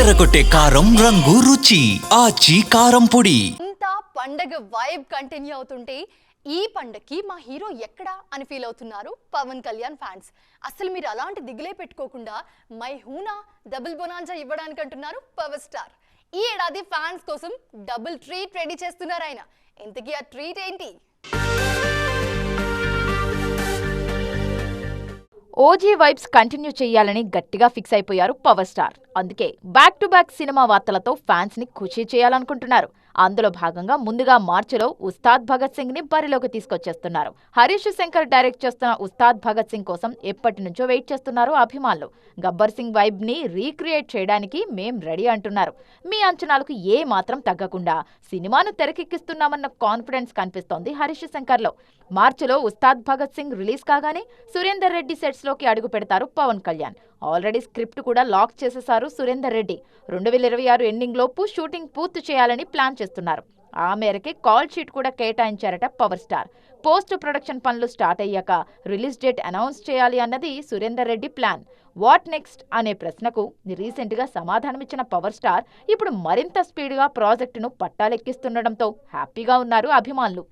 అదరగొట్టే కారం రంగు రుచి ఆచి కారం పొడి. ఇంత పండగ వైబ్ కంటిన్యూ అవుతుంటే ఈ పండగకి మా హీరో ఎక్కడా అని ఫీల్ అవుతున్నారు పవన్ కళ్యాణ్ ఫ్యాన్స్. అసలు మీరు అలాంటి దిగులే పెట్టుకోకుండా మై హూనా డబుల్ బొనాంజా ఇవ్వడానికి అంటున్నారు పవర్ స్టార్. ఈ ఏడాది ఫ్యాన్స్ కోసం డబుల్ ట్రీట్ రెడీ చేస్తున్నారు ఆయన. ఇంతకీ ఆ ట్రీట్ ఏంటి? ఓజీ వైబ్స్ కంటిన్యూ చేయాలని గట్టిగా ఫిక్స్ అయిపోయారు పవర్ స్టార్. అందుకే బ్యాక్ టు బ్యాక్ సినిమా వార్తలతో ఫ్యాన్స్ ని ఖుషీ చేయాలనుకుంటున్నారు. అందులో భాగంగా ముందుగా మార్చిలో ఉస్తాద్ భగత్ సింగ్ ని బరిలోకి తీసుకొచ్చేస్తున్నారు. హరీష్ శంకర్ డైరెక్ట్ చేస్తున్న ఉస్తాద్ భగత్ సింగ్ కోసం ఎప్పటి నుంచో వెయిట్ చేస్తున్నారు అభిమానులు. గబ్బర్ సింగ్ వైబ్ ని రీక్రియేట్ చేయడానికి మేం రెడీ అంటున్నారు. మీ అంచనాలకు ఏ మాత్రం తగ్గకుండా సినిమాను తెరకెక్కిస్తున్నామన్న కాన్ఫిడెన్స్ కనిపిస్తోంది హరీష్ శంకర్ లో. మార్చిలో ఉస్తాద్ భగత్ సింగ్ రిలీజ్ కాగానే సురేందర్ రెడ్డి సెట్స్ లోకి అడుగు పెడతారు పవన్ కళ్యాణ్. ఆల్రెడీ స్క్రిప్ట్ కూడా లాక్ చేసేశారు సురేందర్ రెడ్డి. 2026 ఎండింగ్ లోపు షూటింగ్ పూర్తి చేయాలని ప్లాన్ చేస్తున్నారు. ఆ మేరకే కాల్ షీట్ కూడా కేటాయించారట పవర్ స్టార్. పోస్ట్ ప్రొడక్షన్ పనులు స్టార్ట్ అయ్యాక రిలీజ్ డేట్ అనౌన్స్ చేయాలి అన్నది Surender Reddy plan. What next అనే ప్రశ్నకు రీసెంట్ గా సమాధానమిచ్చిన పవర్ స్టార్ ఇప్పుడు మరింత స్పీడ్గా ప్రాజెక్టును పట్టాలెక్కిస్తుండటంతో హ్యాపీగా ఉన్నారు అభిమానులు.